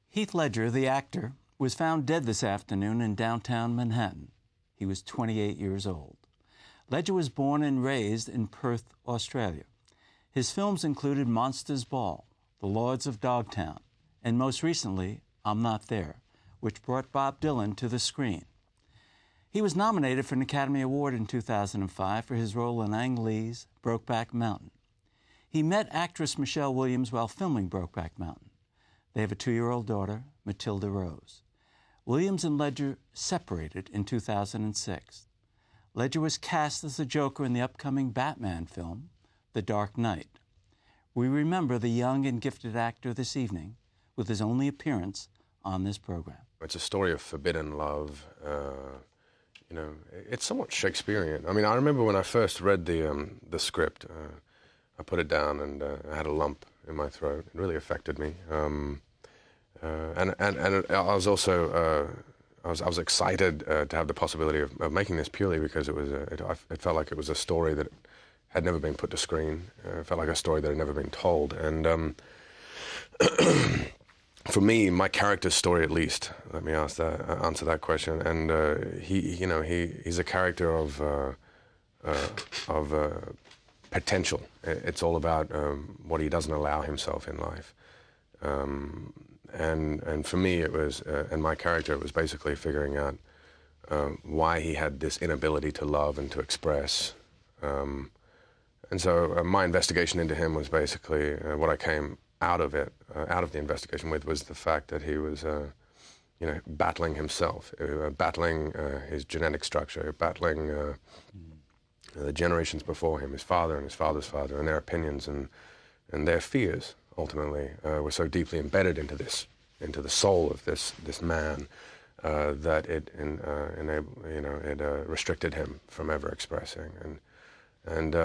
Heath Ledger, the actor, was found dead this afternoon in downtown Manhattan. He was 28 years old. Ledger was born and raised in Perth, Australia. His films included Monsters Ball, The Lords of Dogtown, and most recently, I'm Not There, which brought Bob Dylan to the screen. He was nominated for an Academy Award in 2005 for his role in Ang Lee's Brokeback Mountain. He met actress Michelle Williams while filming Brokeback Mountain. They have a 2-year-old daughter, Matilda Rose. Williams and Ledger separated in 2006. Ledger was cast as the Joker in the upcoming Batman film, The Dark Knight. We remember the young and gifted actor this evening with his only appearance on this program. It's a story of forbidden love. You know, it's somewhat Shakespearean. I mean, I remember when I first read the script, I put it down and I had a lump in my throat. It really affected me. And I was also I was excited to have the possibility of making this purely because it felt like it was a story that had never been put to screen. It felt like a story that had never been told. And for me, my character's story, at least, let me answer that question. And he's a character of potential. It's all about what he doesn't allow himself in life. And for me, it was, and my character, it was basically figuring out why he had this inability to love and to express. And so my investigation into him was basically what I came out of it, out of the investigation with, was the fact that he was, battling himself, battling his genetic structure, battling the generations before him, his father and his father's father, and their opinions and their fears. Ultimately, were so deeply embedded into the soul of this man that it restricted him from ever expressing. And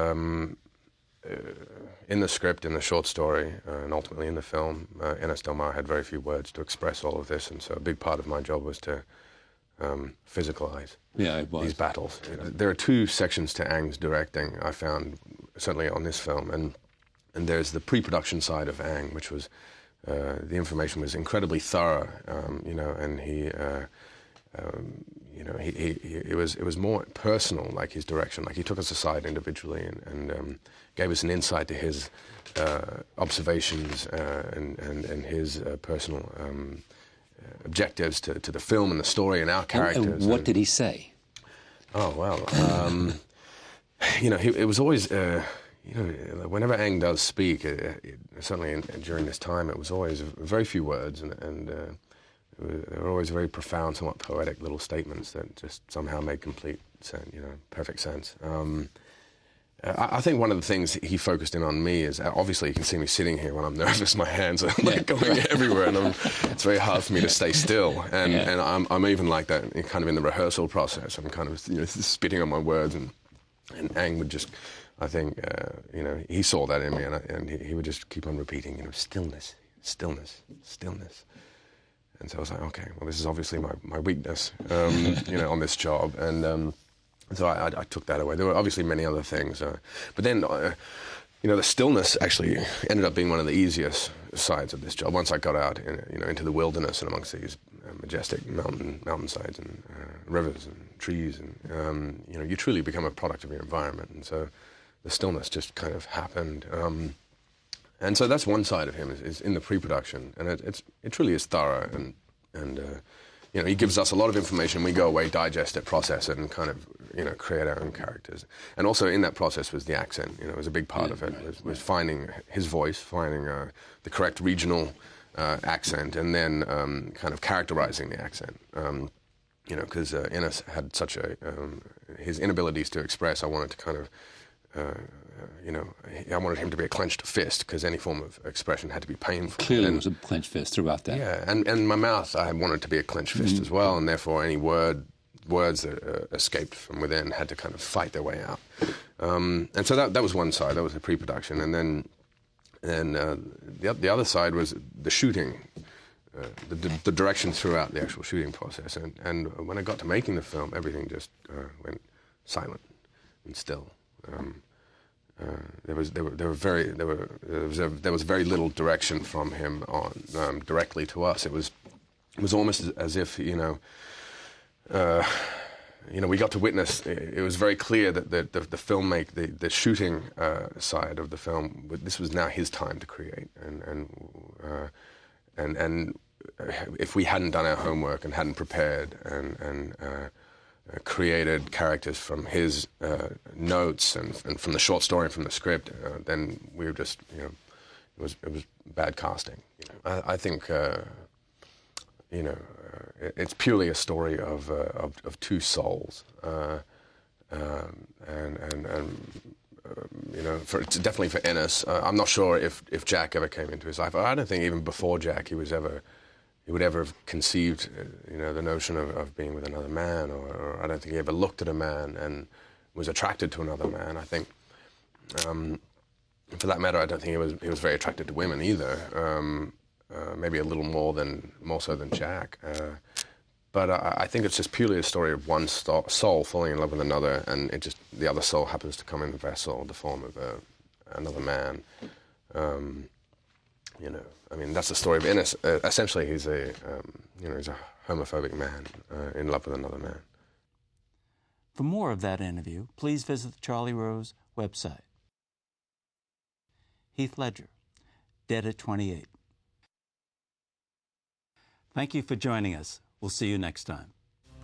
in the script, in the short story, and ultimately in the film, Ines Del Mar had very few words to express all of this, and so a big part of my job was to physicalize these battles. There are 2 sections to Ang's directing, I found, certainly on this film, and there's the pre-production side of Ang, which was, the information was incredibly thorough, and it was more personal, like his direction. Like he took us aside individually and gave us an insight to his observations and his personal objectives to the film and the story and our characters. And what did he say? Oh, well, it was always... whenever Ang does speak, certainly during this time, it was always very few words, and they were always very profound, somewhat poetic little statements that just somehow made complete sense, perfect sense. I think one of the things he focused in on me is, obviously you can see me sitting here when I'm nervous, my hands are going everywhere, and it's very hard for me to stay still, and I'm even like that kind of in the rehearsal process. I'm kind of spitting on my words, and Ang would just... I think, he saw that in me, and he would just keep on repeating, stillness, stillness, stillness. And so I was like, okay, well, this is obviously my weakness, on this job. And so I took that away. There were obviously many other things. But then, the stillness actually ended up being one of the easiest sides of this job. Once I got out, into the wilderness and amongst these majestic mountainsides and rivers and trees, and, you truly become a product of your environment. And so the stillness just kind of happened. And so that's one side of him, is in the pre-production. And it truly is thorough. And he gives us a lot of information. We go away, digest it, process it, and kind of, create our own characters. And also in that process was the accent. It was a big part of it, was finding his voice, finding the correct regional accent, and then kind of characterizing the accent. Because Ines had such his inabilities to express, I wanted to kind of, I wanted him to be a clenched fist, because any form of expression had to be painful. Clearly it was a clenched fist throughout that. Yeah, and my mouth, I wanted to be a clenched fist as well, and therefore any words that escaped from within had to kind of fight their way out. And so that was one side, that was the pre-production, and then the other side was the shooting, the direction throughout the actual shooting process. And when I got to making the film, everything just went silent and still. there was very little direction from him on directly to us. It was almost as if we got to witness. It was very clear that the shooting side of the film, this was now his time to create, and if we hadn't done our homework and hadn't prepared and created characters from his notes and from the short story and from the script, then we were just, it was bad casting. I think, it's purely a story of two souls, definitely for Ennis. I'm not sure if Jack ever came into his life. I don't think even before Jack he would ever have conceived, the notion of being with another man, or I don't think he ever looked at a man and was attracted to another man. I think, for that matter, I don't think he was very attracted to women either. Maybe a little more so than Jack. But I think it's just purely a story of one soul falling in love with another, and the other soul happens to come in the vessel, the form of another man. That's the story of Ennis. Essentially, he's a homophobic man in love with another man. For more of that interview, please visit the Charlie Rose website. Heath Ledger, dead at 28. Thank you for joining us. We'll see you next time.